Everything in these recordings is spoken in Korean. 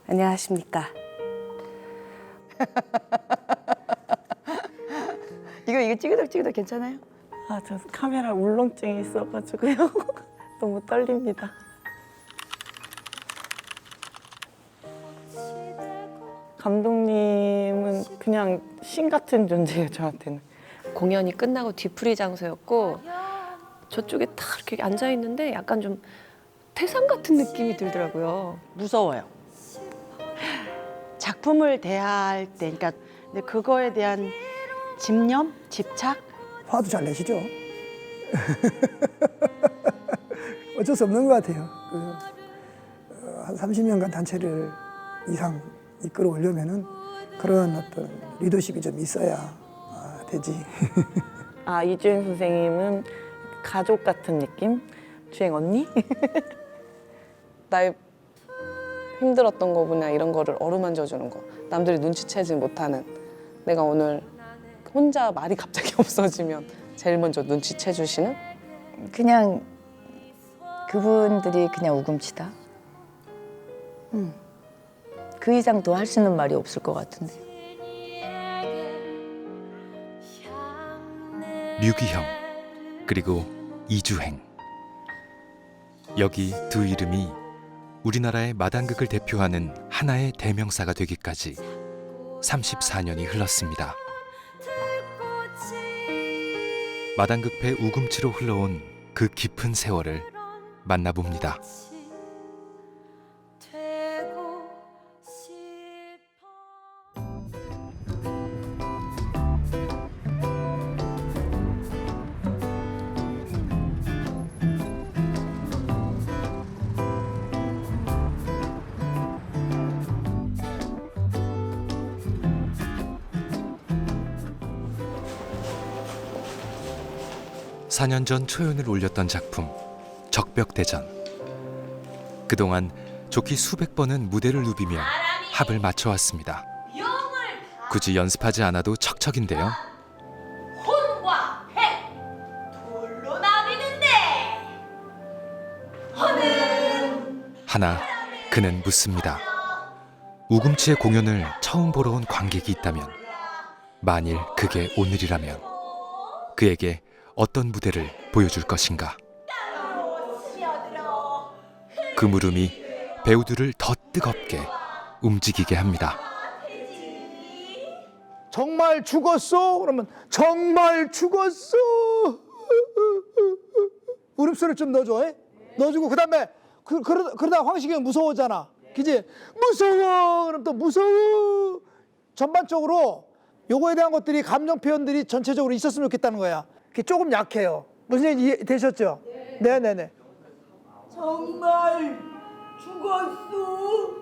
안녕하십니까. 이거 찌그덕 괜찮아요? 아, 저 카메라 울렁증이 있어가지고요. 너무 떨립니다. 감독님은 그냥 신 같은 존재예요, 저한테는. 공연이 끝나고 뒤풀이 장소였고 저쪽에 딱 이렇게 앉아 있는데 약간 좀 태산 같은 느낌이 들더라고요. 무서워요. 작품을 대할 때, 그러니까 근데 그거에 대한 집념, 집착. 화도 잘 내시죠? 어쩔 수 없는 것 같아요. 한 30년간 단체를 이상 이끌어 오려면은 그런 어떤 리더십이 좀 있어야 되지. 아, 이주행 선생님은 가족 같은 느낌? 주행 언니? 나의 힘들었던 거구나 이런 거를 어루만져 주는 거. 남들이 눈치채지 못하는. 내가 오늘 혼자 말이 갑자기 없어지면 제일 먼저 눈치채 주시는? 그냥 그분들이 그냥 우금치다. 그 이상 더 할 수 있는 말이 없을 것 같은데. 류기형 그리고 이주행. 여기 두 이름이 우리나라의 마당극을 대표하는 하나의 대명사가 되기까지 34년이 흘렀습니다. 마당극패 우금치로 흘러온 그 깊은 세월을 만나봅니다. 사 년 전 초연을 올렸던 작품 적벽대전. 그동안 좋기 수백 번은 무대를 누비며 합을 맞춰왔습니다. 굳이 연습하지 않아도 척척인데요. 혼과 해 둘로 나뉘는데 하나 그는 묻습니다. 우금치의 공연을 처음 보러 온 관객이 있다면, 만일 그게 오늘이라면 그에게 어떤 무대를 보여줄 것인가. 그 물음이 배우들을 더 뜨겁게 움직이게 합니다. 정말 죽었어? 그러면 정말 죽었어. 울음소리를 좀 넣어줘. 에? 넣어주고 그다음에 그러다 황식이 형 무서워잖아. 그지? 무서워. 그럼 또 무서워. 전반적으로 요거에 대한 것들이 감정 표현들이 전체적으로 있었으면 좋겠다는 거야. 그게 조금 약해요. 무슨 얘기 이해되셨죠? 네네네. 정말 죽었어.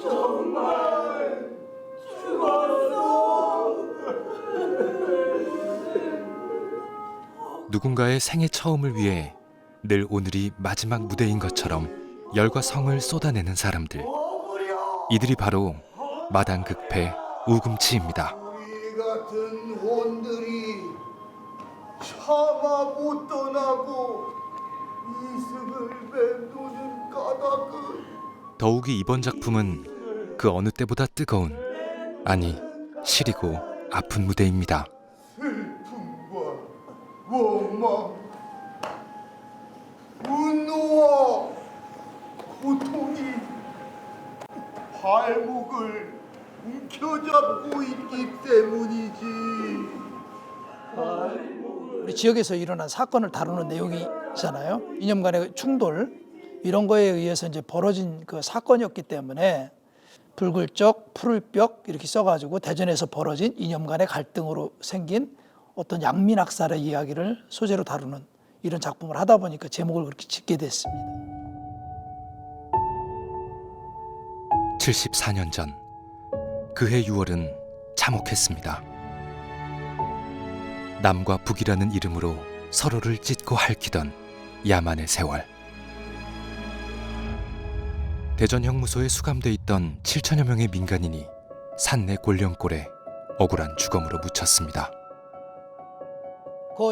정말 죽었어. 누군가의 생애 처음을 위해 늘 오늘이 마지막 무대인 것처럼 열과 성을 쏟아내는 사람들. 이들이 바로 마당극패 우금치입니다. 우리 같은 혼들이 차마 못 떠나고 이승을 맴도는 까닭은 더욱이 이번 작품은 그 어느 때보다 뜨거운, 아니 시리고 아픈 무대입니다. 슬픔과 원망, 분노와 고통이 발목을 움켜잡고 있기 때문이지. 우리 지역에서 일어난 사건을 다루는 내용이잖아요. 이념 간의 충돌 이런 거에 의해서 이제 벌어진 그 사건이었기 때문에 붉을적, 푸를벽 이렇게 써가지고 대전에서 벌어진 이념 간의 갈등으로 생긴 어떤 양민학살의 이야기를 소재로 다루는 이런 작품을 하다 보니까 제목을 그렇게 짓게 됐습니다. 74년 전 그해 6월은 참혹했습니다. 남과 북이라는 이름으로 서로를 찢고 핥히던 야만의 세월. 대전 형무소에 수감돼 있던 7천여 명의 민간인이 산내 골령골에 억울한 주검으로 묻혔습니다.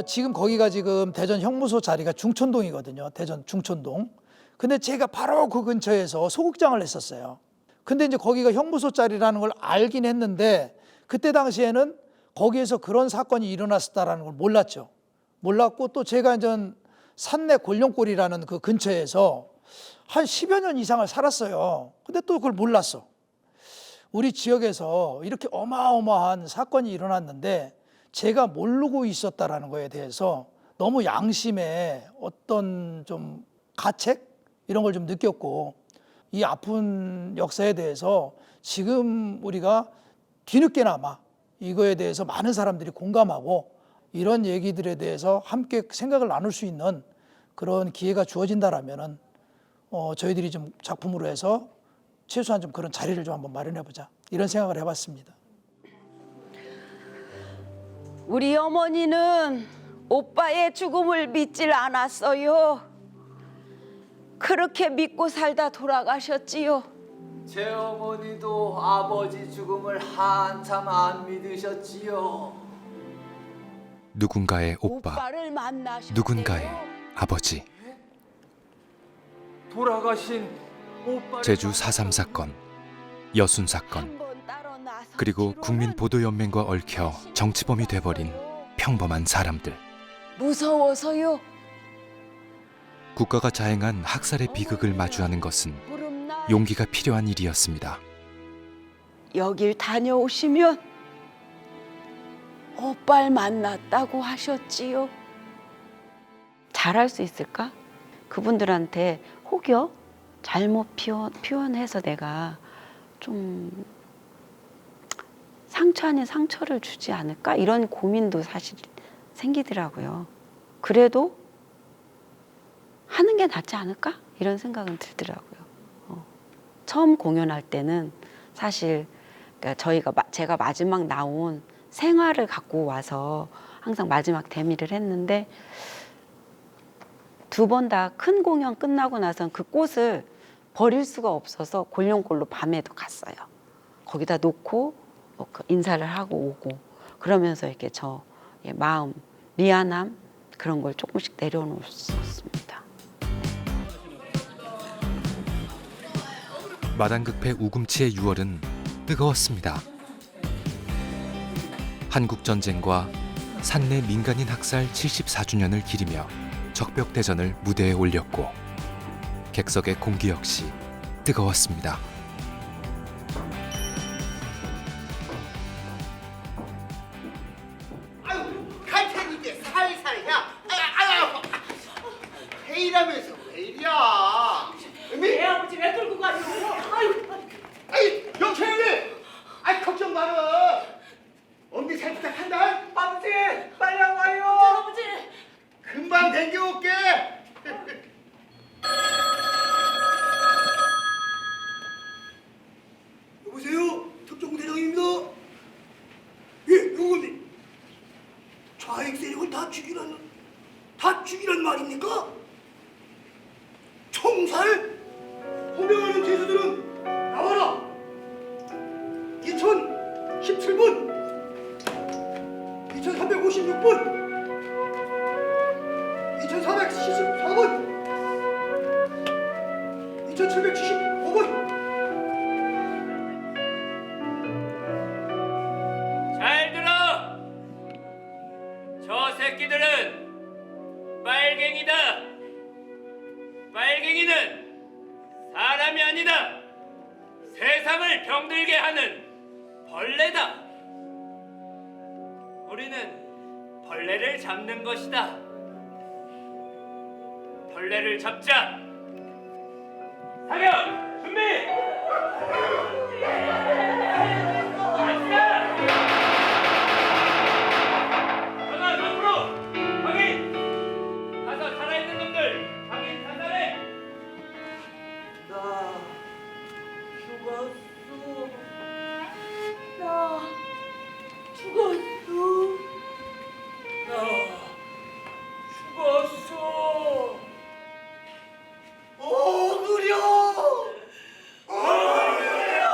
지금 거기가 지금 대전 형무소 자리가 중촌동이거든요. 대전 중촌동. 근데 제가 바로 그 근처에서 소극장을 했었어요. 근데 이제 거기가 형무소 자리라는 걸 알긴 했는데 그때 당시에는 거기에서 그런 사건이 일어났었다라는 걸 몰랐죠. 몰랐고 또 제가 이제 산내 골룡골이라는 그 근처에서 한 10여 년 이상을 살았어요. 근데 또 그걸 몰랐어. 우리 지역에서 이렇게 어마어마한 사건이 일어났는데 제가 모르고 있었다라는 거에 대해서 너무 양심에 어떤 좀 가책 이런 걸 좀 느꼈고 이 아픈 역사에 대해서 지금 우리가 뒤늦게나마 이거에 대해서 많은 사람들이 공감하고 이런 얘기들에 대해서 함께 생각을 나눌 수 있는 그런 기회가 주어진다라면은 저희들이 좀 작품으로 해서 최소한 좀 그런 자리를 좀 한번 마련해 보자 이런 생각을 해봤습니다. 우리 어머니는 오빠의 죽음을 믿질 않았어요. 그렇게 믿고 살다 돌아가셨지요. 제 어머니도 아버지 죽음을 한참 안 믿으셨지요. 누군가의 오빠, 오빠를 만나셨대요. 누군가의 아버지. 돌아가신 오빠 제주 4.3 사건, 여순 사건, 한번 따로 나서 그리고 뒤로는 국민보도연맹과 얽혀 정치범이 돼버린 평범한 사람들. 무서워서요. 국가가 자행한 학살의 비극을 마주하는 것은 구름날 용기가 필요한 일이었습니다. 여길 다녀오시면 오빠를 만났다고 하셨지요. 잘할 수 있을까? 그분들한테 혹여 잘못 표현해서 내가 좀 상처 아닌 상처를 주지 않을까? 이런 고민도 사실 생기더라고요. 그래도 하는 게 낫지 않을까? 이런 생각은 들더라고요. 처음 공연할 때는 사실 그러니까 제가 마지막 나온 생화를 갖고 와서 항상 마지막 대미를 했는데 두 번 다 큰 공연 끝나고 나선 그 꽃을 버릴 수가 없어서 골룡골로 밤에도 갔어요. 거기다 놓고 인사를 하고 오고 그러면서 이렇게 저 마음 미안함 그런 걸 조금씩 내려놓았습니다. 마당극패 우금치의 6월은 뜨거웠습니다. 한국전쟁과 산내 민간인 학살 74주년을 기리며 적벽대전을 무대에 올렸고 객석의 공기 역시 뜨거웠습니다. 아유, 갈 테니까 살살 야. 아유, 회의라면서 왜 이리야? 애 아버지 왜 들고 가요? 아유, 영철이, 아이 걱정 마라. 엄니 잘 부탁한다. 아버지, 빨리 와요. 아버지, 금방 댕겨올게. 여보세요, 특종대장입니다. 예, 영감님. 좌익 세력을 다 죽이란 말입니까? 총살? 호명하는 죄수들은 나와라. 2017분, 2356분, 2474분, 2775분. 잘 들어! 저 새끼들은 빨갱이다! 빨갱이는 사람이 아니다! 세상을 병들게 하는 벌레다! 우리는 벌레를 잡는 것이다! 벌레를 잡자! 사격! 준비! 전화 전으로 확인! 가서 살아있는 놈들 확인 사살해! 나 죽었어. 나 죽었어. 나 죽었어! 오그려! 오그려!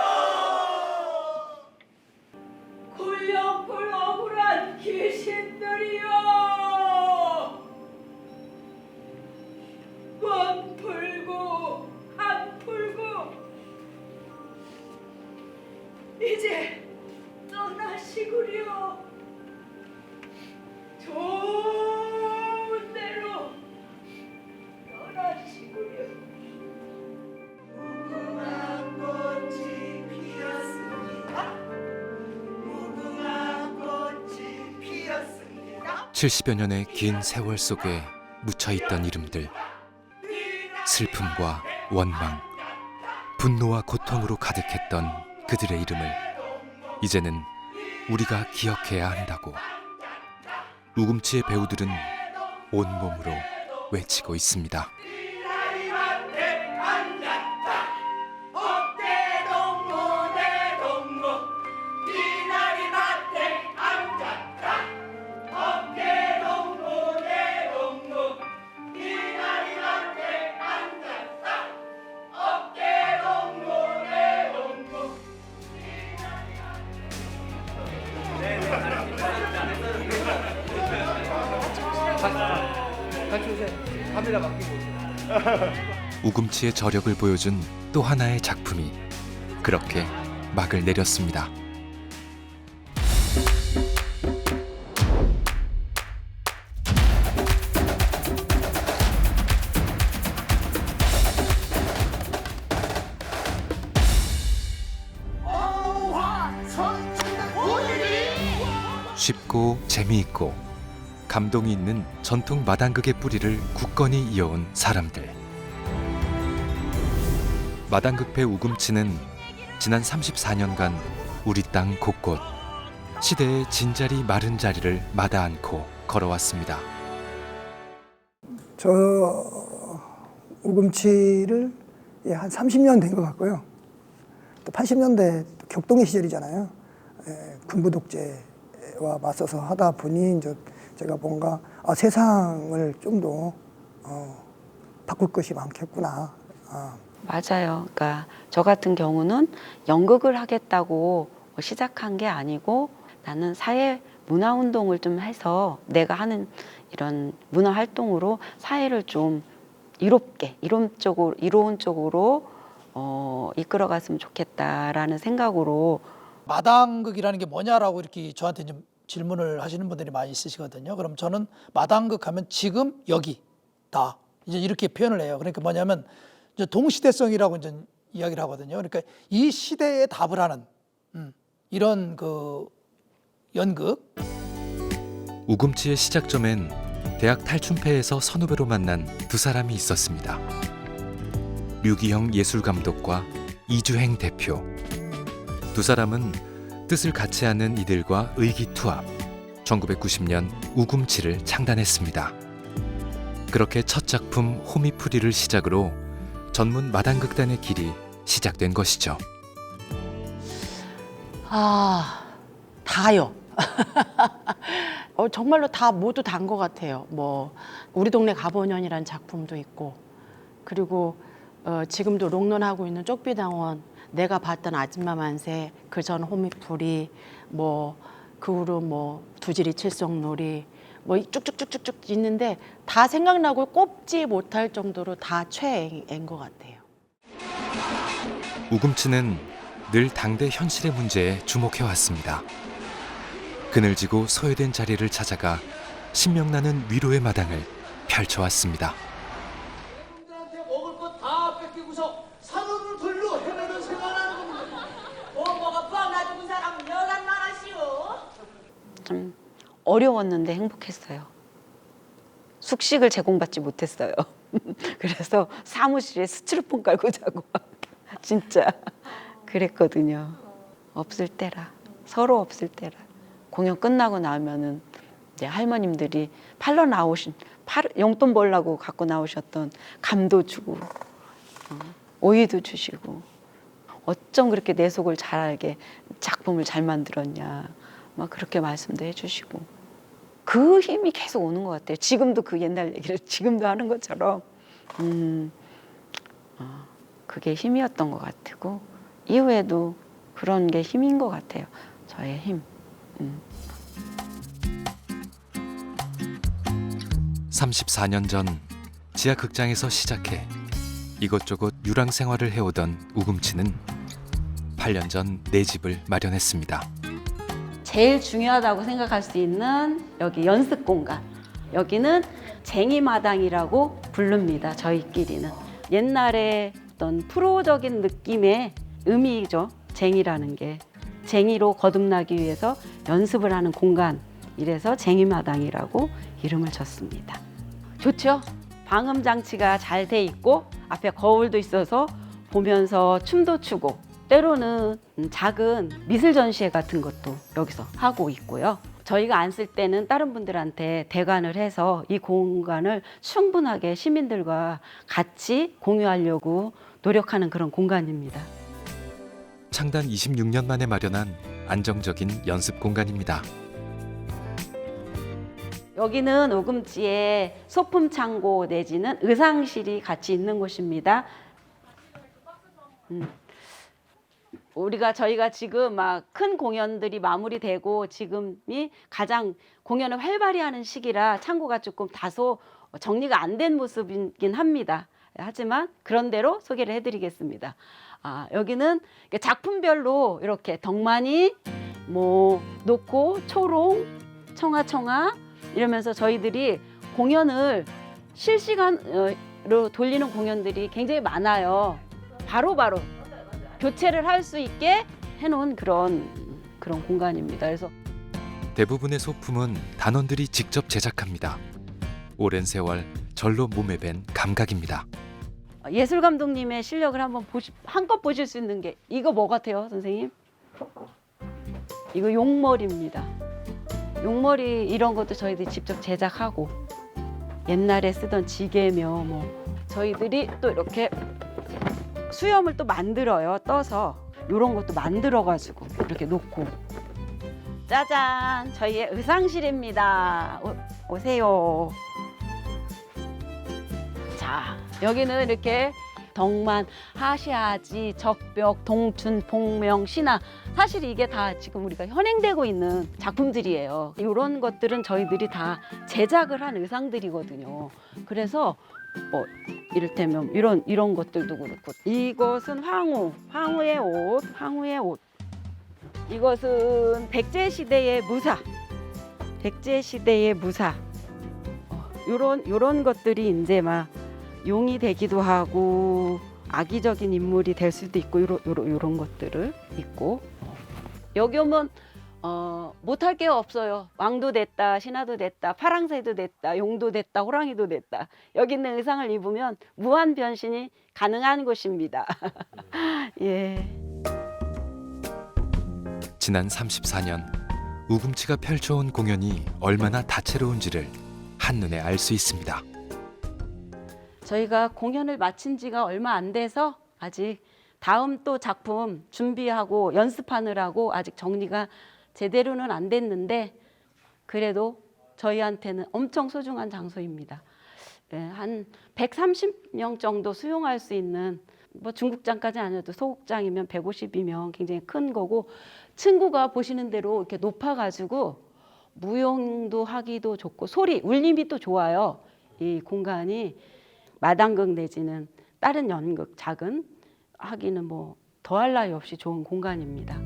70여 년의 긴 세월 속에 묻혀있던 이름들. 슬픔과 원망, 분노와 고통으로 가득했던 그들의 이름을 이제는 우리가 기억해야 한다고 우금치의 배우들은 온몸으로 외치고 있습니다. 우금치의 저력을 보여준 또 하나의 작품이 그렇게 막을 내렸습니다. 쉽고 재미있고 감동이 있는 전통 마당극의 뿌리를 굳건히 이어온 사람들. 마당극배 우금치는 지난 34년간 우리 땅 곳곳 시대의 진자리 마른 자리를 마다않고 걸어왔습니다. 저 우금치를 한 30년 된 것 같고요. 또 80년대 격동의 시절이잖아요. 군부 독재와 맞서서 하다 보니 이제 제가 뭔가 세상을 좀 더 바꿀 것이 많겠구나. 맞아요. 그러니까 저 같은 경우는 연극을 하겠다고 시작한 게 아니고 나는 사회 문화 운동을 좀 해서 내가 하는 이런 문화 활동으로 사회를 좀 이로운 쪽으로 이끌어갔으면 좋겠다라는 생각으로. 마당극이라는 게 뭐냐라고 이렇게 저한테 좀 질문을 하시는 분들이 많이 있으시거든요. 그럼 저는 마당극 하면 지금 여기다 이제 이렇게 표현을 해요. 그러니까 뭐냐면 이제 동시대성이라고 이제 이야기를 하거든요. 그러니까 이 시대에 답을 하는 이런 그 연극. 우금치의 시작점엔 대학 탈춤패에서 선후배로 만난 두 사람이 있었습니다. 류기형 예술감독과 이주행 대표. 두 사람은 뜻을 같이 하는 이들과 의기투합, 1990년 우금치를 창단했습니다. 그렇게 첫 작품 호미풀이를 시작으로 전문 마당극단의 길이 시작된 것이죠. 다요. 정말로 다 모두 단 것 같아요. 뭐 우리 동네 가보년이라는 작품도 있고, 그리고 지금도 롱런하고 있는 쪽비당원, 내가 봤던 아줌마 만세, 그 전 호미풀이, 뭐 그 후로 뭐 두지리 칠성놀이, 뭐 쭉쭉쭉쭉쭉 있는데 다 생각나고 꼽지 못할 정도로 다 최애인 것 같아요. 우금치는 늘 당대 현실의 문제에 주목해왔습니다. 그늘지고 소외된 자리를 찾아가 신명나는 위로의 마당을 펼쳐왔습니다. 사람들한테 먹을 거 다 뺏기고서 산으로 들로 헤매는 생활하는 겁니다. 뭐가 뻔나 죽은 사람은 여간 말하시오. 좀 어려웠는데 행복했어요. 숙식을 제공받지 못했어요. 그래서 사무실에 스티로폼 깔고 자고 진짜 그랬거든요. 없을 때라, 서로 없을 때라. 공연 끝나고 나면은 이제 할머님들이 팔러 나오신 용돈 벌라고 갖고 나오셨던 감도 주고 오이도 주시고, 어쩜 그렇게 내 속을 잘 알게 작품을 잘 만들었냐 막 그렇게 말씀도 해주시고, 그 힘이 계속 오는 것 같아요. 지금도 그 옛날 얘기를 지금도 하는 것처럼 그게 힘이었던 것 같고, 이후에도 그런 게 힘인 것 같아요. 저의 힘. 34년 전 지하 극장에서 시작해 이곳저곳 유랑 생활을 해오던 우금치는 8년 전 내 집을 마련했습니다. 제일 중요하다고 생각할 수 있는 여기 연습 공간. 여기는 쟁이마당이라고 부릅니다. 저희끼리는. 옛날에 어떤 프로적인 느낌의 의미죠. 쟁이라는 게. 쟁이로 거듭나기 위해서 연습을 하는 공간. 이래서 쟁이마당이라고 이름을 줬습니다. 좋죠? 방음 장치가 잘 돼 있고 앞에 거울도 있어서 보면서 춤도 추고 때로는 작은 미술 전시회 같은 것도 여기서 하고 있고요. 저희가 안 쓸 때는 다른 분들한테 대관을 해서 이 공간을 충분하게 시민들과 같이 공유하려고 노력하는 그런 공간입니다. 창단 26년 만에 마련한 안정적인 연습 공간입니다. 여기는 우금지에 소품 창고 내지는 의상실이 같이 있는 곳입니다. 저희가 지금 막 큰 공연들이 마무리되고 지금이 가장 공연을 활발히 하는 시기라 창고가 조금 다소 정리가 안 된 모습이긴 합니다. 하지만 그런 대로 소개를 해드리겠습니다. 여기는 작품별로 이렇게 덕만이, 놓고, 초롱, 청아 이러면서 저희들이 공연을 실시간으로 돌리는 공연들이 굉장히 많아요. 바로바로 교체를 할 수 있게 해놓은 그런 공간입니다. 그래서 대부분의 소품은 단원들이 직접 제작합니다. 오랜 세월 절로 몸에 밴 감각입니다. 예술 감독님의 실력을 한껏 보실 수 있는 게 이거 뭐 같아요, 선생님? 이거 용머리입니다. 용머리 이런 것도 저희들이 직접 제작하고 옛날에 쓰던 지게며 저희들이 또 이렇게 수염을 또 만들어요. 떠서 이런 것도 만들어가지고 이렇게 놓고 짜잔! 저희의 의상실입니다. 오세요. 자, 여기는 이렇게 덕만, 하시아지, 적벽, 동춘, 복명, 신화 사실 이게 다 지금 우리가 현행되고 있는 작품들이에요. 이런 것들은 저희들이 다 제작을 한 의상들이거든요. 그래서 이를테면 이런 것들도 그렇고 이것은 황후의 옷. 이것은 백제 시대의 무사. 요런 것들이 이제 막 용이 되기도 하고 악의적인 인물이 될 수도 있고 요런 것들을 있고 여기 오면 못할 게 없어요. 왕도 됐다, 신하도 됐다, 파랑새도 됐다, 용도 됐다, 호랑이도 됐다. 여기 있는 의상을 입으면 무한 변신이 가능한 곳입니다. 예. 지난 34년 우금치가 펼쳐온 공연이 얼마나 다채로운지를 한눈에 알 수 있습니다. 저희가 공연을 마친 지가 얼마 안 돼서 아직 다음 또 작품 준비하고 연습하느라고 아직 정리가 제대로는 안 됐는데 그래도 저희한테는 엄청 소중한 장소입니다. 한 130명 정도 수용할 수 있는 중국장까지 아니어도 소극장이면 150이면 굉장히 큰 거고 층고가 보시는 대로 이렇게 높아가지고 무용도 하기도 좋고 소리, 울림이 또 좋아요. 이 공간이 마당극 내지는 다른 연극 작은 하기는 더할 나위 없이 좋은 공간입니다.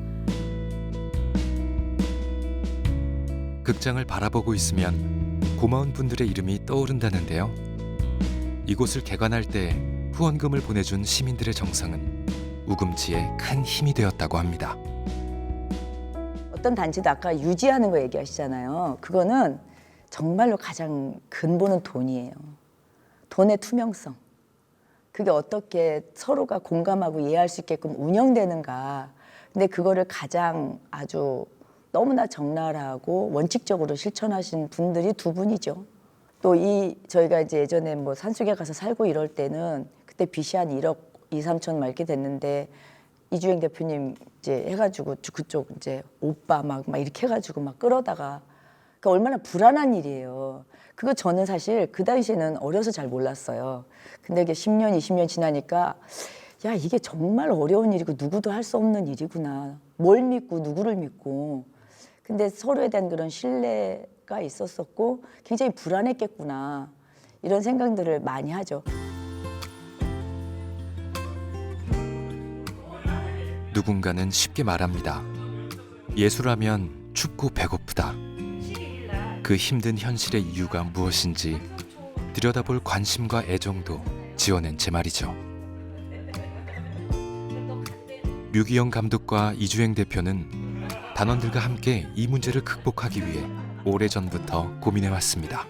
극장을 바라보고 있으면 고마운 분들의 이름이 떠오른다는데요. 이곳을 개관할 때 후원금을 보내준 시민들의 정성은 우금치에 큰 힘이 되었다고 합니다. 어떤 단체도 아까 유지하는 거 얘기하시잖아요. 그거는 정말로 가장 근본은 돈이에요. 돈의 투명성. 그게 어떻게 서로가 공감하고 이해할 수 있게끔 운영되는가. 근데 그거를 가장 아주 너무나 적나라하고 원칙적으로 실천하신 분들이 두 분이죠. 또 저희가 이제 예전에 산속에 가서 살고 이럴 때는 그때 빚이 한 1억 2, 3천 막 이렇게 됐는데 이주행 대표님 이제 해가지고 그쪽 이제 오빠 막 이렇게 해가지고 막 끌어다가 그러니까 얼마나 불안한 일이에요. 그거 저는 사실 그 당시에는 어려서 잘 몰랐어요. 근데 이게 10년, 20년 지나니까 야 이게 정말 어려운 일이고 누구도 할 수 없는 일이구나. 뭘 믿고 누구를 믿고. 근데 서로에 대한 그런 신뢰가 있었었고 굉장히 불안했겠구나. 이런 생각들을 많이 하죠. 누군가는 쉽게 말합니다. 예술하면 춥고 배고프다. 그 힘든 현실의 이유가 무엇인지 들여다볼 관심과 애정도 지어낸 제 말이죠. 류기영 감독과 이주행 대표는 단원들과 함께 이 문제를 극복하기 위해 오래전부터 고민해왔습니다.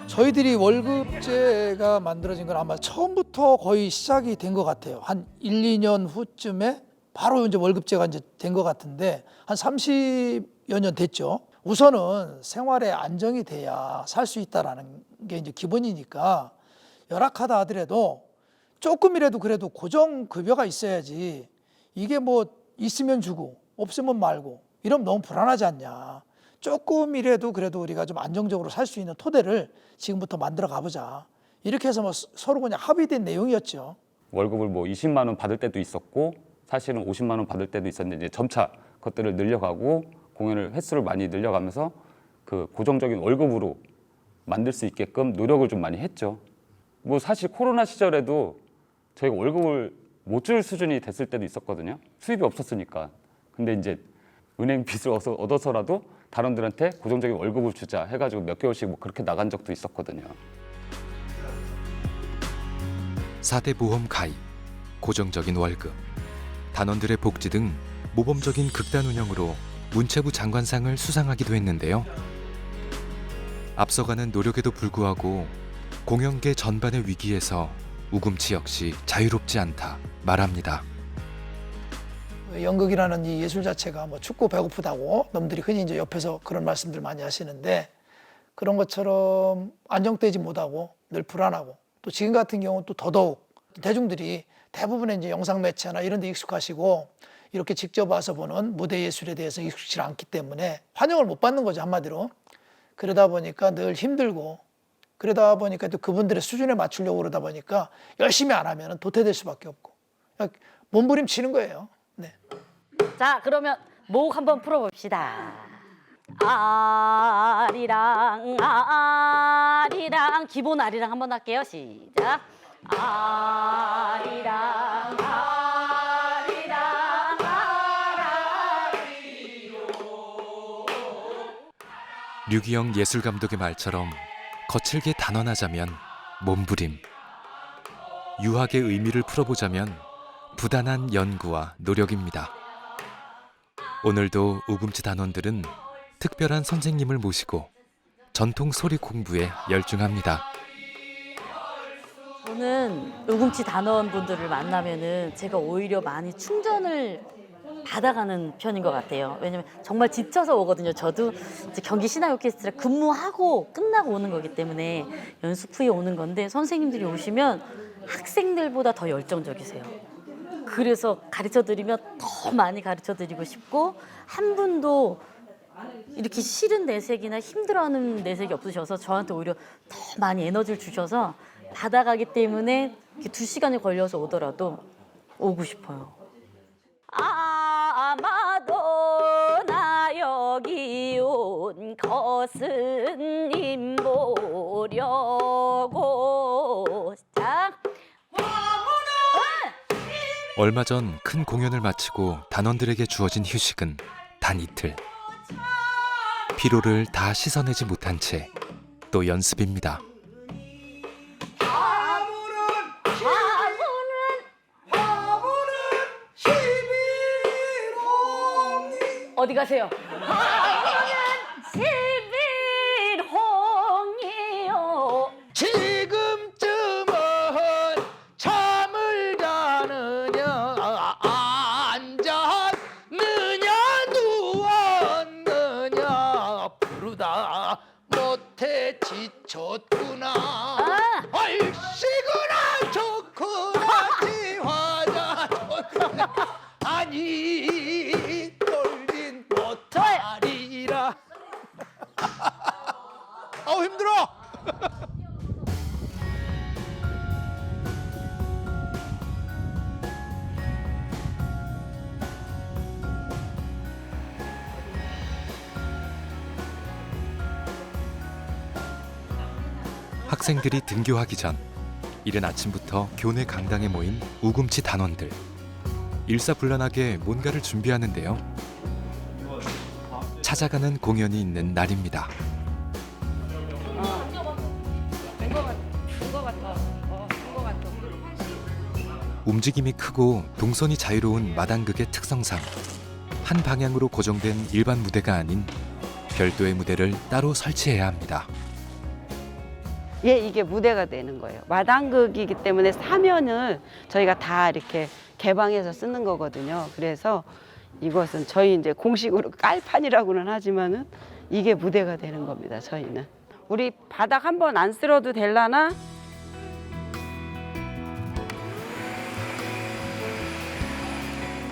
저희들이 월급제가 만들어진 건 아마 처음부터 거의 시작이 된 것 같아요. 한 1, 2년 후쯤에 바로 이제 월급제가 이제 된 것 같은데 한 30여 년 됐죠. 우선은 생활에 안정이 돼야 살 수 있다라는 게 이제 기본이니까 열악하다 하더라도 조금이라도 그래도 고정 급여가 있어야지 이게 뭐 있으면 주고 없으면 말고 이러면 너무 불안하지 않냐. 조금이라도 그래도 우리가 좀 안정적으로 살 수 있는 토대를 지금부터 만들어 가보자. 이렇게 해서 뭐 서로 그냥 합의된 내용이었죠. 월급을 뭐 20만 원 받을 때도 있었고 사실은 50만 원 받을 때도 있었는데 이제 점차 그것들을 늘려가고 공연을 횟수를 많이 늘려가면서 그 고정적인 월급으로 만들 수 있게끔 노력을 좀 많이 했죠. 뭐 사실 코로나 시절에도 저희가 월급을 못 줄 수준이 됐을 때도 있었거든요. 수입이 없었으니까. 근데 이제 은행 빚을 얻어서라도 단원들한테 고정적인 월급을 주자 해가지고 몇 개월씩 뭐 그렇게 나간 적도 있었거든요. 4대 보험 가입, 고정적인 월급, 단원들의 복지 등 모범적인 극단 운영으로 문체부 장관상을 수상하기도 했는데요. 앞서가는 노력에도 불구하고 공연계 전반의 위기에서 우금치 역시 자유롭지 않다 말합니다. 연극이라는 이 예술 자체가 뭐 춥고 배고프다고 놈들이 흔히 이제 옆에서 그런 말씀들 많이 하시는데 그런 것처럼 안정되지 못하고 늘 불안하고 또 지금 같은 경우는 또 더더욱 대중들이 대부분의 이제 영상 매체나 이런 데 익숙하시고 이렇게 직접 와서 보는 무대 예술에 대해서 익숙치 않기 때문에 환영을 못 받는 거죠, 한마디로. 그러다 보니까 늘 힘들고 그러다 보니까 또 그분들의 수준에 맞추려고 그러다 보니까 열심히 안 하면 도태될 수밖에 없고 그냥 몸부림치는 거예요. 네. 자, 그러면 목 한번 풀어봅시다. 아리랑 아리랑 기본 아리랑 한번 할게요. 시작. 아리랑 아리랑 아라리요. 류기영 예술감독의 말처럼 거칠게 단언하자면 몸부림, 유학의 의미를 풀어보자면 부단한 연구와 노력입니다. 오늘도 우금치 단원들은 특별한 선생님을 모시고 전통 소리 공부에 열중합니다. 저는 우금치 단원분들을 만나면은 제가 오히려 많이 충전을 받아가는 편인 것 같아요. 왜냐면 정말 지쳐서 오거든요. 저도 이제 경기 신화 오케스트라 근무하고 끝나고 오는 거기 때문에 연습 후에 오는 건데 선생님들이 오시면 학생들보다 더 열정적이세요. 그래서 가르쳐드리면 더 많이 가르쳐드리고 싶고 한 분도 이렇게 싫은 내색이나 힘들어하는 내색이 없으셔서 저한테 오히려 더 많이 에너지를 주셔서 받아가기 때문에 2시간이 걸려서 오더라도 오고 싶어요. 아마도 나 여기 온 것은 님 보려고. 자, 얼마 전 큰 공연을 마치고 단원들에게 주어진 휴식은 단 이틀. 피로를 다 씻어내지 못한 채 또 연습입니다. 어디 가세요? 시빌홍이요. 지금쯤은 잠을 자느냐 앉았느냐 누웠느냐 부르다 못해 지쳤구나 얼씨구나 좋구나 지화자 좋구나 아니 떨린 못하리라. 아우 힘들어. 학생들이 등교하기 전 이른 아침부터 교내 강당에 모인 우금치 단원들. 일사불란하게 뭔가를 준비하는데요. 찾아가는 공연이 있는 날입니다. 움직임이 크고 동선이 자유로운 마당극의 특성상 한 방향으로 고정된 일반 무대가 아닌 별도의 무대를 따로 설치해야 합니다. 예, 이게 무대가 되는 거예요. 마당극이기 때문에 사면을 저희가 다 이렇게 개방해서 쓰는 거거든요. 그래서 이것은 저희 이제 공식으로 깔판이라고는 하지만은 이게 무대가 되는 겁니다. 저희는 우리 바닥 한번 안 쓸어도 될라나?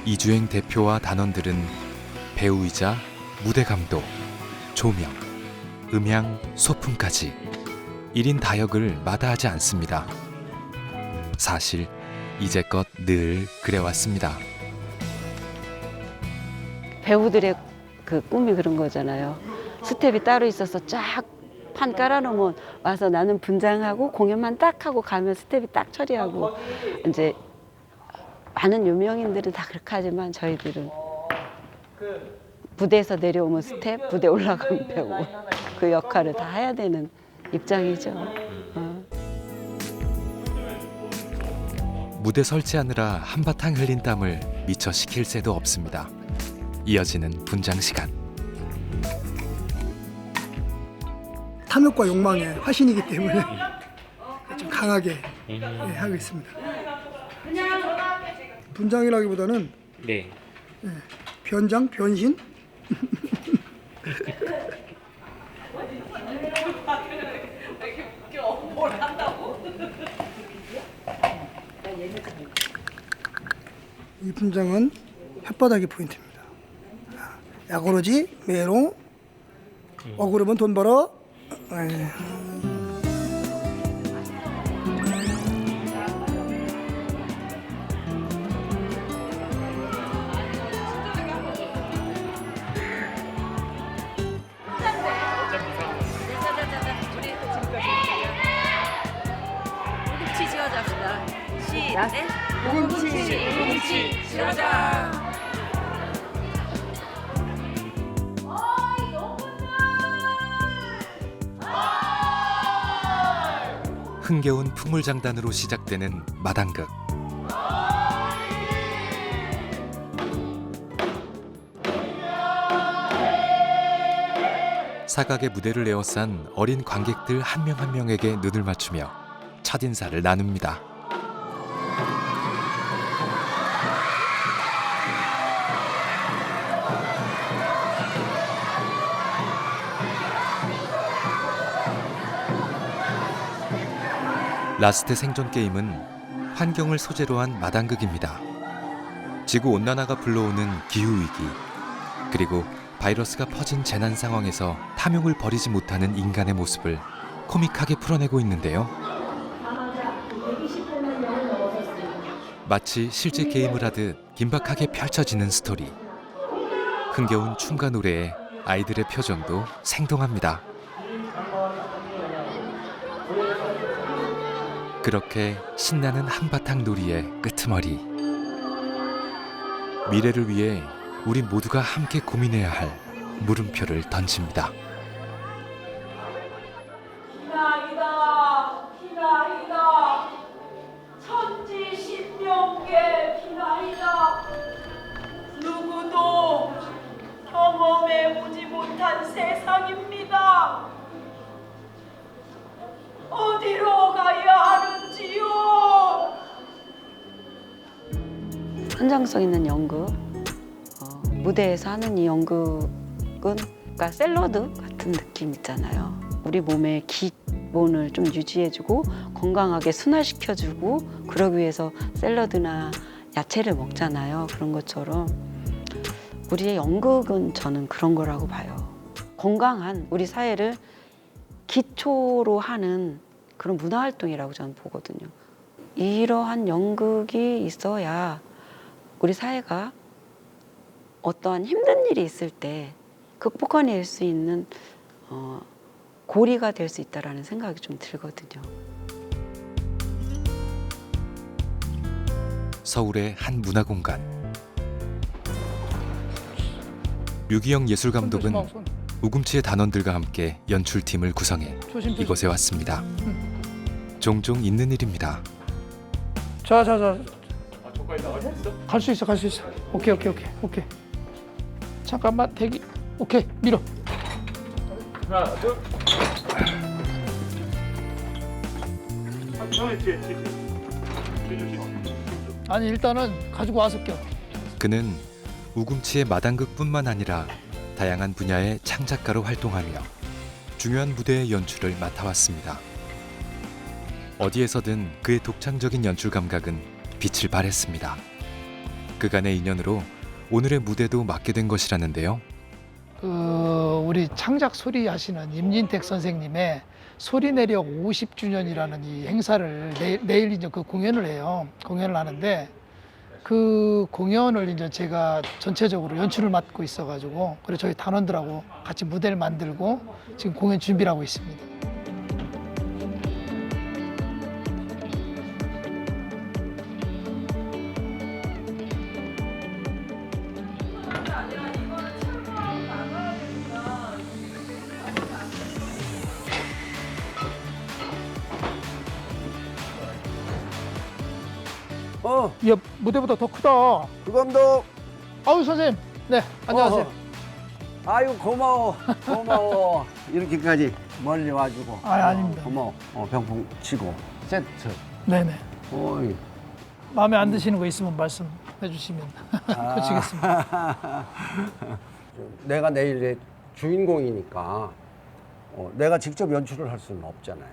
이주행 대표와 단원들은 배우이자 무대 감독, 조명, 음향, 소품까지 1인 다역을 마다하지 않습니다. 사실 이제껏 늘 그래왔습니다. 배우들의 그 꿈이 그런 거잖아요. 스텝이 따로 있어서 쫙 판 깔아놓으면 와서 나는 분장하고 공연만 딱 하고 가면 스텝이 딱 처리하고 이제 많은 유명인들은 다 그렇게 하지만 저희들은 무대에서 내려오면 스텝, 무대 올라가면 배우 그 역할을 다 해야 되는 입장이죠. 무대 설치하느라 한바탕 흘린 땀을 미처 식힐 새도 없습니다. 이어지는 분장 시간. 탐욕과 욕망의 화신이기 때문에 좀 강하게 하고 있습니다. 분장이라기보다는 변장, 변신. 이 분장은 혓바닥이 포인트입니다. 야구르지, 메롱, 억울하면 돈 벌어. 흥겨운 풍물장단으로 시작되는 마당극. 사각의 무대를 에워싼 어린 관객들 한 명 한 명에게 눈을 맞추며 첫인사를 나눕니다. 라스트 생존 게임은 환경을 소재로 한 마당극입니다. 지구온난화가 불러오는 기후위기, 그리고 바이러스가 퍼진 재난 상황에서 탐욕을 버리지 못하는 인간의 모습을 코믹하게 풀어내고 있는데요. 마치 실제 게임을 하듯 긴박하게 펼쳐지는 스토리. 흥겨운 춤과 노래에 아이들의 표정도 생동합니다. 그렇게 신나는 한바탕 놀이의 끄트머리. 미래를 위해 우리 모두가 함께 고민해야 할 물음표를 던집니다. 비나이다 비나이다 천지신명계 비나이다 누구도 경험해보지 못한 세상입니다. 어디로 가야 하는지요? 현장성 있는 연극, 무대에서 하는 이 연극은 그러니까 샐러드 같은 느낌 있잖아요. 우리 몸의 기본을 좀 유지해주고 건강하게 순화시켜주고 그러기 위해서 샐러드나 야채를 먹잖아요. 그런 것처럼 우리의 연극은 저는 그런 거라고 봐요. 건강한 우리 사회를 기초로 하는 그런 문화활동이라고 저는 보거든요. 이러한 연극이 있어야 우리 사회가 어떠한 힘든 일이 있을 때 극복해낼 수 있는 고리가 될 수 있다라는 생각이 좀 들거든요. 서울의 한 문화공간. 류기영 예술감독은 우금치의 단원들과 함께 연출팀을 구성해 이곳에 왔습니다. 종종 있는 일입니다. 자. 갈 수 있어. 오케이. 잠깐만 대기. 오케이 밀어. 하나, 둘. 형님 뒤에. 아니 일단은 가지고 와서 껴. 그는 우금치의 마당극뿐만 아니라 다양한 분야의 창작가로 활동하며 중요한 무대의 연출을 맡아왔습니다. 어디에서든 그의 독창적인 연출 감각은 빛을 발했습니다. 그간의 인연으로 오늘의 무대도 맡게 된 것이라는데요. 우리 창작 소리 하시는 임진택 선생님의 소리 내력 50주년이라는 이 행사를 내일 이제 그 공연을 해요. 공연을 하는데 그 공연을 이제 제가 전체적으로 연출을 맡고 있어가지고 그래서 저희 단원들하고 같이 무대를 만들고 지금 공연 준비를 하고 있습니다. 야, 무대보다 더 크다. 그 감독. 아유 선생님. 네, 안녕하세요. 아유 고마워. 고마워. 이렇게까지 멀리 와주고. 아닙니다. 고마워. 병풍 치고 세트. 네네. 어이. 마음에 안 드시는 거 있으면 말씀해 주시면 고치겠습니다. 내가 내일의 주인공이니까 내가 직접 연출을 할 수는 없잖아요.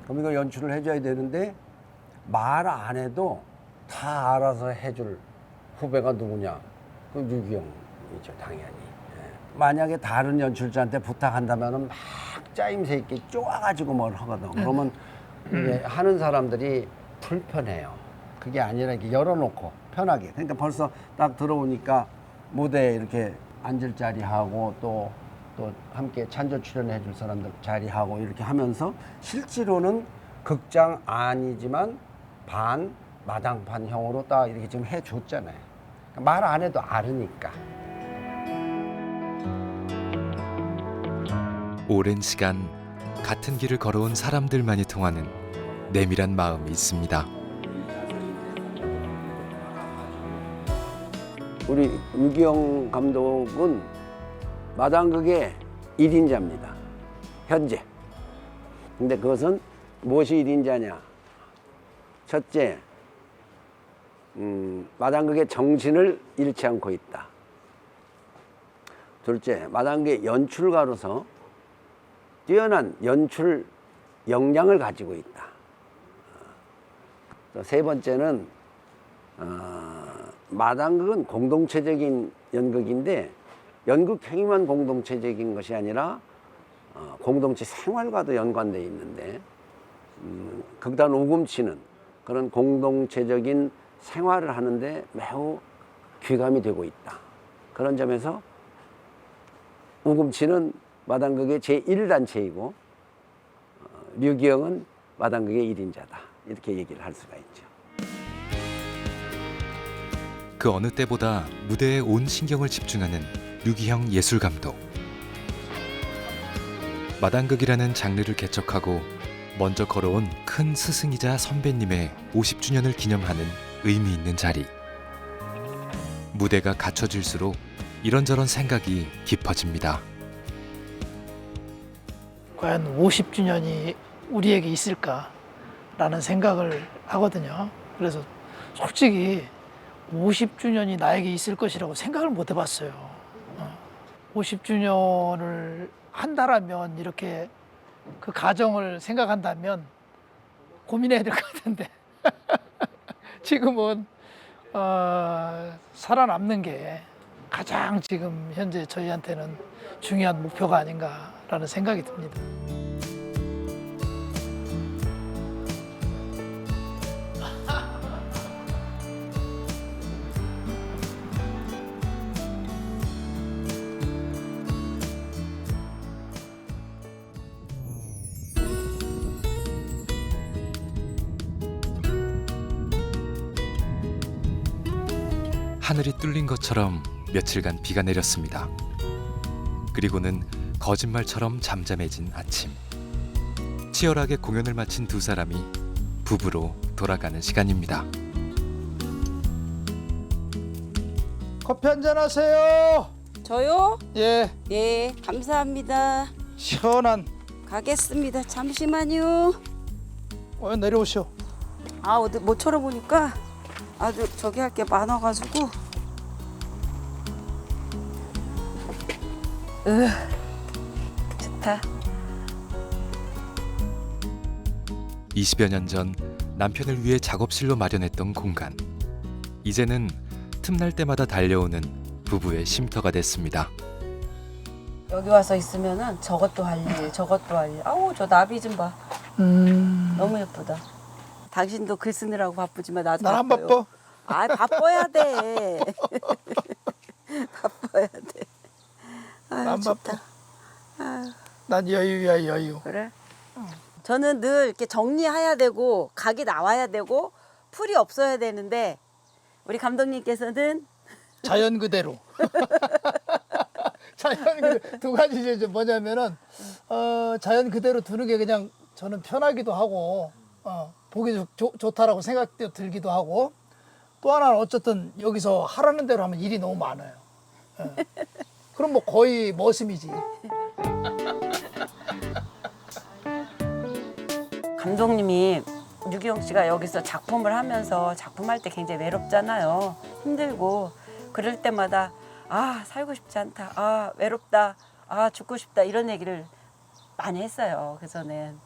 그럼 이걸 연출을 해줘야 되는데 말 안 해도 다 알아서 해줄 후배가 누구냐? 그 류기영이죠, 당연히. 예. 만약에 다른 연출자한테 부탁한다면은 막 짜임새 있게 쪼아가지고 뭘 하거든. 그러면 이게 하는 사람들이 불편해요. 그게 아니라 이렇게 열어놓고 편하게. 그러니까 벌써 딱 들어오니까 무대에 이렇게 앉을 자리하고 또 함께 찬조 출연해 줄 사람들 자리하고 이렇게 하면서 실제로는 극장 아니지만 마당판형으로 딱 이렇게 지금 해줬잖아요. 말 안 해도 알으니까. 오랜 시간 같은 길을 걸어온 사람들만이 통하는 내밀한 마음이 있습니다. 우리 유기영 감독은 마당극의 1인자입니다. 현재. 근데 그것은 무엇이 1인자냐? 첫째, 마당극의 정신을 잃지 않고 있다. 둘째, 마당극의 연출가로서 뛰어난 연출 역량을 가지고 있다. 세 번째는 마당극은 공동체적인 연극인데 연극행위만 공동체적인 것이 아니라 공동체 생활과도 연관되어 있는데 극단 우금치는 그런 공동체적인 생활을 하는데 매우 귀감이 되고 있다. 그런 점에서 우금치는 마당극의 제1단체이고 류기영은 마당극의 1인자다. 이렇게 얘기를 할 수가 있죠. 그 어느 때보다 무대에 온 신경을 집중하는 류기형 예술감독. 마당극이라는 장르를 개척하고 먼저 걸어온 큰 스승이자 선배님의 50주년을 기념하는 의미 있는 자리. 무대가 갖춰질수록 이런저런 생각이 깊어집니다. 과연 50주년이 우리에게 있을까라는 생각을 하거든요. 그래서 솔직히 50주년이 나에게 있을 것이라고 생각을 못 해봤어요. 50주년을 한다라면 이렇게 그 가정을 생각한다면 고민해야 될 것 같은데 지금은 살아남는 게 가장 지금 현재 저희한테는 중요한 목표가 아닌가라는 생각이 듭니다. 하늘이 뚫린 것처럼 며칠간 비가 내렸습니다. 그리고는 거짓말처럼 잠잠해진 아침. 치열하게 공연을 마친 두 사람이 부부로 돌아가는 시간입니다. 커피 한잔 하세요. 저요? 예, 네, 감사합니다. 시원한. 가겠습니다. 잠시만요. 내려오시오. 아, 어디 모처럼 보니까 아주 저기 할 게 많아가지고. 좋다. 20여 년 전 남편을 위해 작업실로 마련했던 공간. 이제는 틈날 때마다 달려오는 부부의 쉼터가 됐습니다. 여기 와서 있으면은 저것도 할 일, 저것도 할 일. 아우, 저 나비 좀 봐. 너무 예쁘다. 당신도 글 쓰느라고 바쁘지만 나도 난 안 바빠요. 바빠. 아, 바빠야 돼. 바빠야 돼. 아유, 안 좋다. 바빠. 아유, 난 여유야, 여유. 그래? 저는 늘 이렇게 정리해야 되고 각이 나와야 되고 풀이 없어야 되는데 우리 감독님께서는 자연 그대로. 자연 그대로. 두 가지 이제 뭐냐면은 자연 그대로 두는 게 그냥 저는 편하기도 하고 보기 좋다라고 생각도 들기도 하고 또 하나는 어쨌든 여기서 하라는 대로 하면 일이 너무 많아요. 예. 그럼 뭐 거의 머슴이지. 감독님이 유기영 씨가 여기서 작품을 하면서 작품할 때 굉장히 외롭잖아요. 힘들고 그럴 때마다 아 살고 싶지 않다. 아 외롭다. 아 죽고 싶다. 이런 얘기를 많이 했어요. 그래서는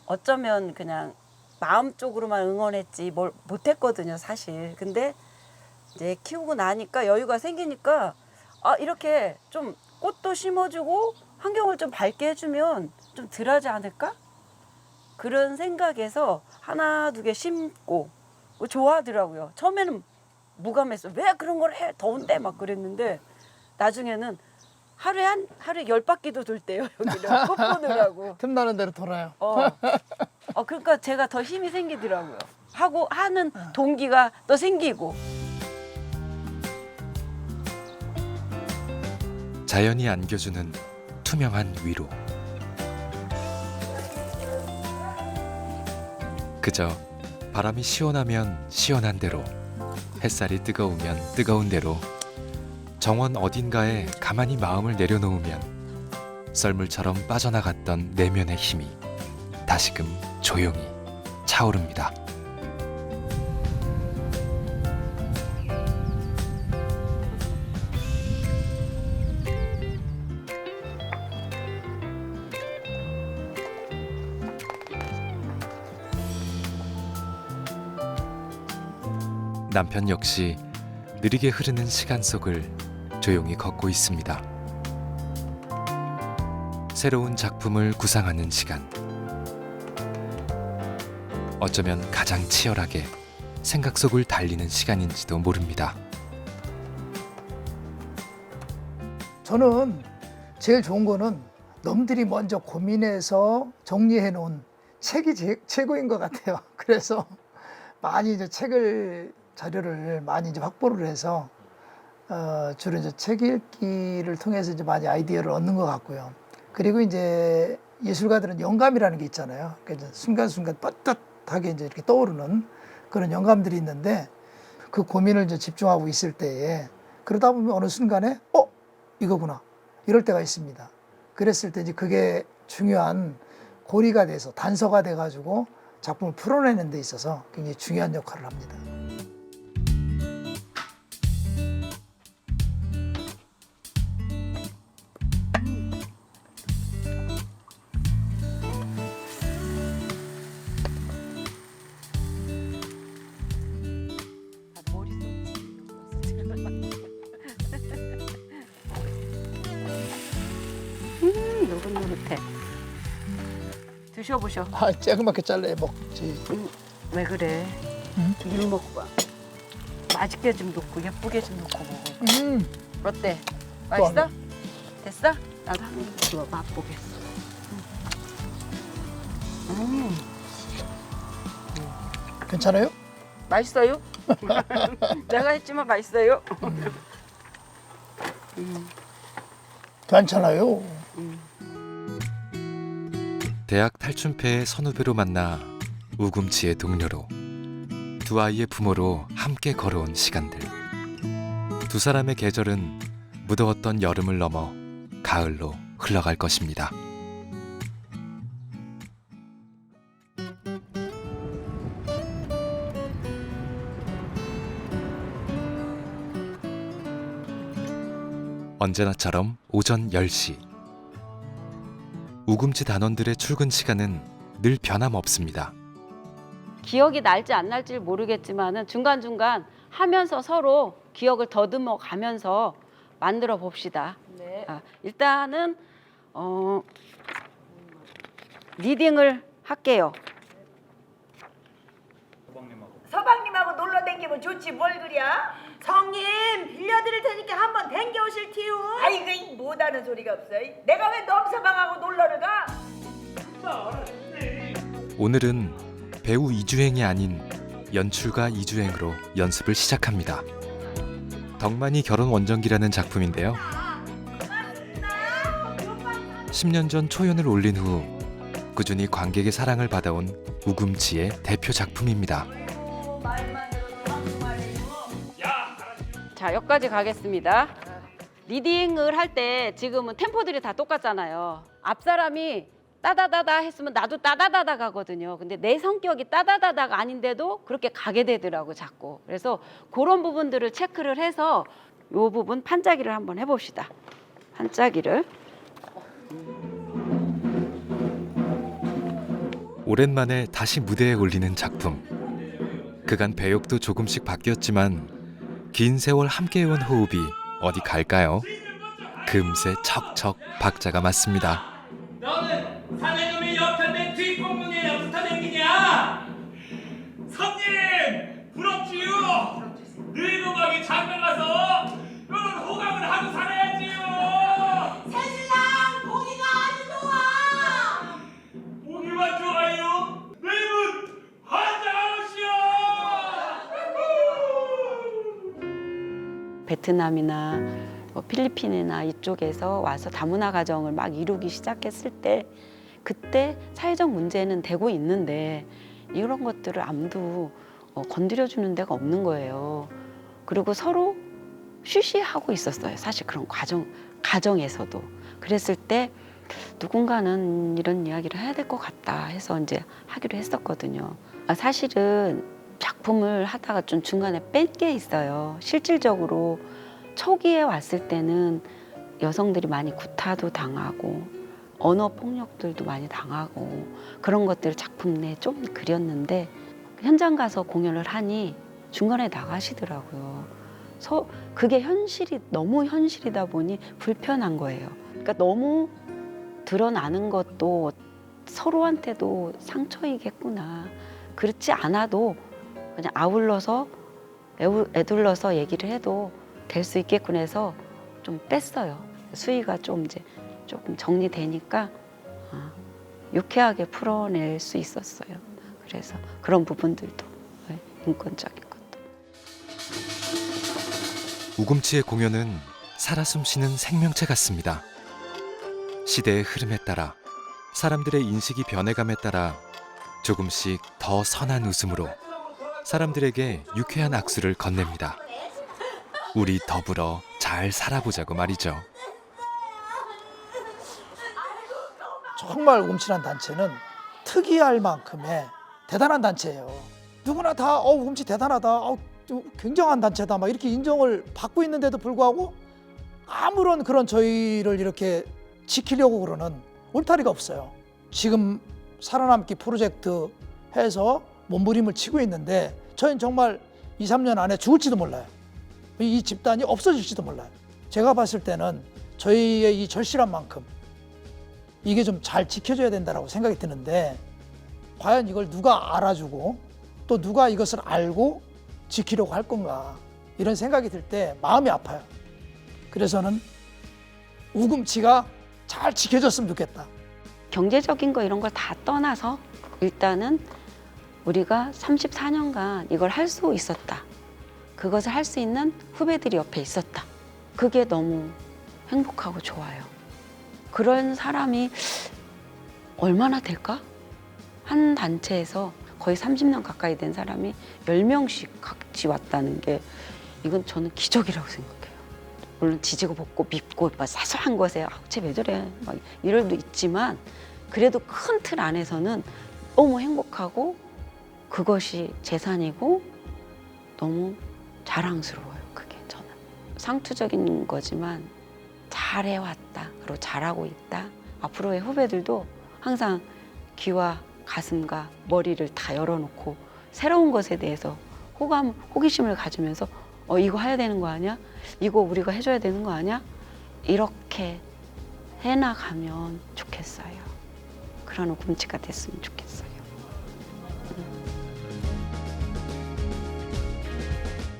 어쩌면 그냥 마음 쪽으로만 응원했지 뭘 못했거든요. 사실. 근데 이제 키우고 나니까 여유가 생기니까 아 이렇게 좀 꽃도 심어주고 환경을 좀 밝게 해주면 좀 덜하지 않을까? 그런 생각에서 하나 두 개 심고 좋아하더라고요. 처음에는 무감했어. 왜 그런 걸 해? 더운데 막 그랬는데 나중에는 하루에 10바퀴도 돌대요. 여기를 꽃 보느라고. 틈나는 대로 돌아요. 그러니까 제가 더 힘이 생기더라고요. 하고 하는 동기가 또 생기고. 자연이 안겨주는 투명한 위로. 그저 바람이 시원하면 시원한 대로, 햇살이 뜨거우면 뜨거운 대로, 정원 어딘가에 가만히 마음을 내려놓으면 썰물처럼 빠져나갔던 내면의 힘이 다시금 조용히 차오릅니다. 남편 역시 느리게 흐르는 시간 속을 조용히 걷고 있습니다. 새로운 작품을 구상하는 시간. 어쩌면 가장 치열하게 생각 속을 달리는 시간인지도 모릅니다. 저는 제일 좋은 거는 남들이 먼저 고민해서 정리해 놓은 책이 최고인 것 같아요. 그래서 많이 이제 자료를 많이 이제 확보를 해서 주로 이제 책 읽기를 통해서 이제 많이 아이디어를 얻는 것 같고요. 그리고 이제 예술가들은 영감이라는 게 있잖아요. 그러니까 순간순간 떳떳하게 이제 이렇게 떠오르는 그런 영감들이 있는데 그 고민을 이제 집중하고 있을 때에 그러다 보면 어느 순간에 이거구나 이럴 때가 있습니다. 그랬을 때 이제 그게 중요한 고리가 돼서 단서가 돼가지고 작품을 풀어내는 데 있어서 굉장히 중요한 역할을 합니다. 노릇노릇해. 드셔보셔. 조그맣게 잘라야 먹지. 왜 그래? 응? 물 먹고 봐. 맛있게 좀 넣고 예쁘게 좀 넣고 먹어. 어때? 맛있어? 됐어? 나도 한 입 줘 맛보겠어. 괜찮아요? 맛있어요? 내가 했지만 맛있어요? 괜찮아요. 대학 탈춤패의 선후배로 만나 우금치의 동료로, 두 아이의 부모로 함께 걸어온 시간들. 두 사람의 계절은 무더웠던 여름을 넘어 가을로 흘러갈 것입니다. 언제나처럼 오전 10시. 우금치 단원들의 출근 시간은 늘 변함없습니다. 기억이 날지 안 날지 모르겠지만은 중간중간 하면서 서로 기억을 더듬어 가면서 만들어 봅시다. 일단은 리딩을 할게요. 서방님하고 놀러 댕기면 좋지 뭘 그랴? 성님 빌려드릴 테니까 한번 댕겨 오실티요. 아이고 못하는 소리가 없어. 내가 왜 넘서방하고 놀러를 가? 오늘은 배우 이주행이 아닌 연출가 이주행으로 연습을 시작합니다. 덕만이 결혼 원정기라는 작품인데요. 10년 전 초연을 올린 후 꾸준히 관객의 사랑을 받아온 우금치의 대표 작품입니다. 자, 여기까지 가겠습니다. 리딩을 할 때 지금은 템포들이 다 똑같잖아요. 앞사람이 따다다다 했으면 나도 따다다다 가거든요. 근데 내 성격이 따다다다가 아닌데도 그렇게 가게 되더라고 자꾸. 그래서 그런 부분들을 체크를 해서 이 부분 판짜기를 한번 해봅시다. 판짜기를. 오랜만에 다시 무대에 올리는 작품. 그간 배역도 조금씩 바뀌었지만 긴 세월 함께해온 호흡이 어디 갈까요? 금세 척척 박자가 맞습니다. 너는 사내놈의 역할된 뒷공문에 붙어 댕기냐? 성님 부럽지요? 늙어가기 장가 가서 너는 호강을 하고 살아야지요. 새신랑 보기가 아주 좋아. 보기만 좋아요. 내문 환장하시오. 베트남이나 필리핀이나 이쪽에서 와서 다문화 가정을 막 이루기 시작했을 때 그때 사회적 문제는 되고 있는데 이런 것들을 아무도 건드려주는 데가 없는 거예요. 그리고 서로 쉬쉬하고 있었어요. 사실 그런 가정에서도. 그랬을 때 누군가는 이런 이야기를 해야 될 것 같다 해서 이제 하기로 했었거든요. 사실은 작품을 하다가 좀 중간에 뺀 게 있어요. 실질적으로 초기에 왔을 때는 여성들이 많이 구타도 당하고 언어 폭력들도 많이 당하고 그런 것들을 작품 내에 좀 그렸는데 현장 가서 공연을 하니 중간에 나가시더라고요. 그게 너무 현실이다 보니 불편한 거예요. 그러니까 너무 드러나는 것도 서로한테도 상처이겠구나. 그렇지 않아도 그냥 아울러서 애둘러서 얘기를 해도 될 수 있겠군 해서 좀 뺐어요. 수위가 좀 이제 조금 정리되니까 유쾌하게 풀어낼 수 있었어요. 그래서 그런 부분들도 인권적인 것도. 우금치의 공연은 살아 숨쉬는 생명체 같습니다. 시대의 흐름에 따라 사람들의 인식이 변해감에 따라 조금씩 더 선한 웃음으로 사람들에게 유쾌한 악수를 건넵니다. 우리 더불어 잘 살아보자고 말이죠. 정말 우금치란 단체는 특이할 만큼의 대단한 단체예요. 누구나 다 우금치 대단하다, 굉장한 단체다 막 이렇게 인정을 받고 있는데도 불구하고 아무런 그런 저희를 이렇게 지키려고 그러는 울타리가 없어요. 지금 살아남기 프로젝트 해서 몸부림을 치고 있는데 저희는 정말 2, 3년 안에 죽을지도 몰라요. 이 집단이 없어질지도 몰라요. 제가 봤을 때는 저희의 이 절실한 만큼 이게 좀 잘 지켜져야 된다고 생각이 드는데 과연 이걸 누가 알아주고 또 누가 이것을 알고 지키려고 할 건가 이런 생각이 들 때 마음이 아파요. 그래서는 우금치가 잘 지켜졌으면 좋겠다. 경제적인 거 이런 걸 다 떠나서 일단은 우리가 34년간 이걸 할 수 있었다. 그것을 할 수 있는 후배들이 옆에 있었다. 그게 너무 행복하고 좋아요. 그런 사람이 얼마나 될까? 한 단체에서 거의 30년 가까이 된 사람이 10명씩 같이 왔다는 게 이건 저는 기적이라고 생각해요. 물론 지지고 볶고 밉고 막 사소한 것에 쟤 왜 저래 막 이럴 수도 있지만 그래도 큰 틀 안에서는 너무 행복하고 그것이 재산이고 너무 자랑스러워요. 그게 저는 상투적인 거지만 잘해왔다 그리고 잘하고 있다. 앞으로의 후배들도 항상 귀와 가슴과 머리를 다 열어놓고 새로운 것에 대해서 호기심을 가지면서 이거 해야 되는 거 아니야? 이거 우리가 해줘야 되는 거 아니야? 이렇게 해나가면 좋겠어요. 그런 우금치가 됐으면 좋겠어요.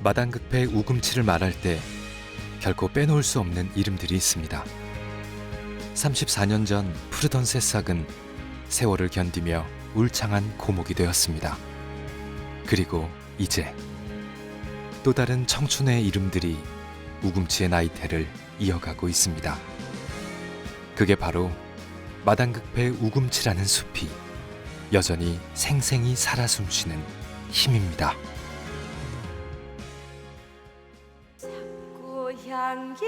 마당극패의 우금치를 말할 때 결코 빼놓을 수 없는 이름들이 있습니다. 34년 전 푸르던 새싹은 세월을 견디며 울창한 고목이 되었습니다. 그리고 이제 또 다른 청춘의 이름들이 우금치의 나이테를 이어가고 있습니다. 그게 바로 마당극패의 우금치라는 숲이 여전히 생생히 살아 숨쉬는 힘입니다. 향기